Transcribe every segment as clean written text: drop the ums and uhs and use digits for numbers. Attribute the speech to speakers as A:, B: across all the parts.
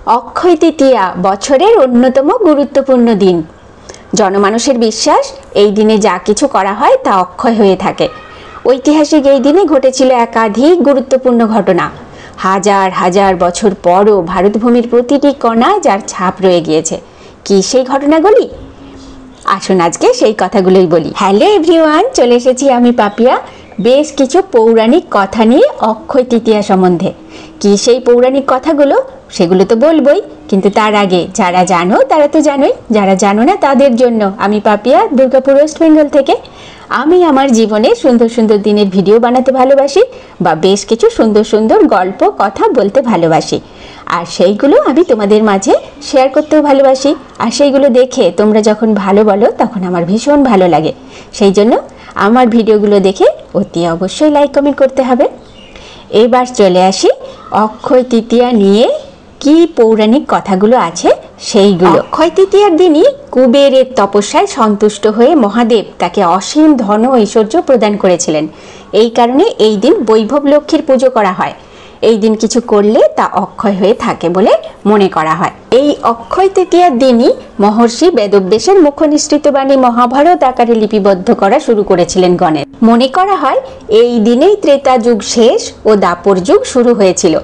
A: অক্ষয় তৃতীয়া বছরের অন্যতম গুরুত্বপূর্ণ দিন। জনমানুষের বিশ্বাস এই দিনে যা কিছু করা হয় তা অক্ষয় হয়ে থাকে। ঐতিহাসিক এই দিনে ঘটেছিল একাধিক গুরুত্বপূর্ণ ঘটনা। হাজার হাজার বছর পরও ভারতভূমির প্রতিটি কণায় যার ছাপ রয়ে গিয়েছে। কি সেই ঘটনাগুলি? আসুন আজকে সেই কথাগুলোই বলি। হ্যালো এভরিওয়ান, চলে এসেছি আমি পাপিয়া বেশ কিছু পৌরাণিক কথা নিয়ে অক্ষয় তৃতীয়া সম্বন্ধে। কি সেই পৌরাণিক কথাগুলো সেগুলো তো বলবোই, কিন্তু তার আগে যারা জানো তারা তো জানোই, যারা জানো না তাদের জন্য আমি পাপিয়া দুর্গাপুর ওয়েস্ট বেঙ্গল থেকে। আমি আমার জীবনে সুন্দর সুন্দর দিনের ভিডিও বানাতে ভালোবাসি বা বেশ কিছু সুন্দর সুন্দর গল্প কথা বলতে ভালোবাসি, আর সেইগুলো আমি তোমাদের মাঝে শেয়ার করতেও ভালোবাসি। আর সেইগুলো দেখে তোমরা যখন ভালো বলো তখন আমার ভীষণ ভালো লাগে। সেই জন্য আমার ভিডিওগুলো দেখে অতি অবশ্যই লাইক কমেন্ট করতে হবে। এবার চলে আসি অক্ষয় তৃতীয়া নিয়ে কি পৌরাণিক কথাগুলো আছে সেইগুলো। অক্ষয় তৃতীয়ার দিনই কুবেরের তপস্যায় সন্তুষ্ট হয়ে মহাদেব তাকে অসীম ধন ও ঐশ্বর্য প্রদান করেছিলেন। এই কারণে এই দিন বৈভব লক্ষ্মীর পুজো করা হয়। এই দিন কিছু করলে তা অক্ষয় হয়ে থাকে বলে মনে করা হয়। এই অক্ষয় তৃতীয়ার দিনই মহর্ষি বেদব্যাসের মুখনিসৃত বাণী মহাভারত আকারে লিপিবদ্ধ করা শুরু করেছিলেন গণেশ। মনে করা হয় এই দিনেই ত্রেতা যুগ শেষ ও দাপর যুগ শুরু হয়েছিল।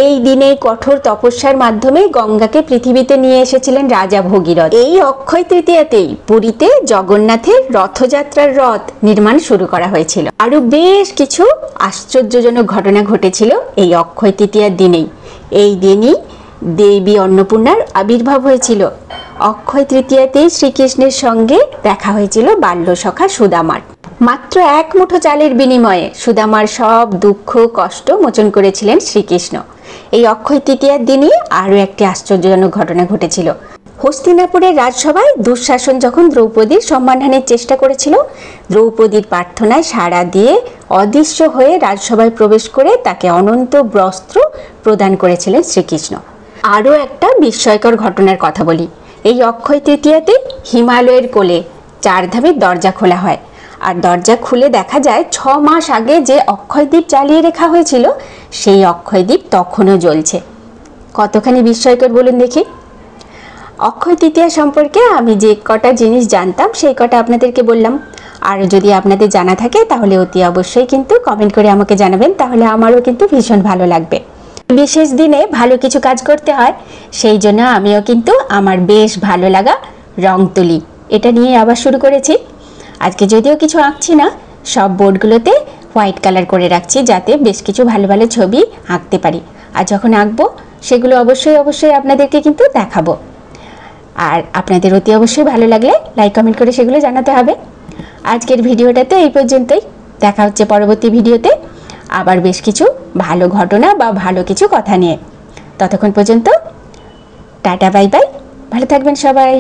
A: এই দিনে কঠোর তপস্যার মাধ্যমে গঙ্গাকে পৃথিবীতে নিয়ে এসেছিলেন রাজা ভগীরথ। এই অক্ষয় তৃতীয়াতেই পুরীতে জগন্নাথের রথযাত্রার রথ নির্মাণ শুরু করা হয়েছিল। আরো বেশ কিছু আশ্চর্যজনক ঘটনা ঘটেছিল এই অক্ষয় তৃতীয়ার দিনেই। এই দিনই দেবী অন্নপূর্ণার আবির্ভাব হয়েছিল। অক্ষয় তৃতীয়াতেই শ্রীকৃষ্ণের সঙ্গে দেখা হয়েছিল বাল্যসখা সুদামার। মাত্র এক মুঠো চালের বিনিময়ে সুদামার সব দুঃখ কষ্ট মোচন করেছিলেন শ্রীকৃষ্ণ। এই অক্ষয় তৃতীয়ার দিনই আরও একটি আশ্চর্যজনক ঘটনা ঘটেছিল। হস্তিনাপুরের রাজসভায় দুঃশাসন যখন দ্রৌপদীর সম্মানহানির চেষ্টা করেছিল, দ্রৌপদীর প্রার্থনায় সাড়া দিয়ে অদৃশ্য হয়ে রাজসভায় প্রবেশ করে তাকে অনন্ত বস্ত্র প্রদান করেছিলেন শ্রীকৃষ্ণ। আরও একটা বিস্ময়কর ঘটনার কথা বলি। এই অক্ষয় তৃতীয়াতে হিমালয়ের কোলে 4 ধামের দরজা খোলা হয়, আর দরজা খুলে দেখা যায় 6 মাস আগে যে অক্ষয় দ্বীপ জ্বালিয়ে রাখা হয়েছিল সেই অক্ষয় দ্বীপ তখনও জ্বলছে। কতখানি বিস্ময়কর বলুন দেখি। অক্ষয় তৃতীয়া সম্পর্কে আমি যে কটা জিনিস জানতাম সেই কটা আপনাদেরকে বললাম। আর যদি আপনাদের জানা থাকে তাহলে অতি অবশ্যই কিন্তু কমেন্ট করে আমাকে জানাবেন, তাহলে আমারও কিন্তু ভীষণ ভালো লাগবে। বিশেষ দিনে ভালো কিছু কাজ করতে হয়, সেই জন্য আমিও কিন্তু আমার বেশ ভালো লাগা রং তুলি এটা নিয়ে আবার শুরু করেছি। আজকে যদিও কিছু আঁকছি না, সব বোর্ডগুলোতে হোয়াইট কালার করে রাখছি যাতে বেশ কিছু ভালো ভালো ছবি আঁকতে পারি। আর যখন আঁকবো সেগুলো অবশ্যই অবশ্যই আপনাদেরকে কিন্তু দেখাবো। আর আপনাদের অতি অবশ্যই ভালো লাগলে লাইক কমেন্ট করে সেগুলো জানাতে হবে। আজকের ভিডিওটাতে এই পর্যন্তই। দেখা হচ্ছে পরবর্তী ভিডিওতে আবার বেশ কিছু ভালো ঘটনা বা ভালো কিছু কথা নিয়ে। ততক্ষণ পর্যন্ত টাটা বাই বাই, ভালো থাকবেন সবাই।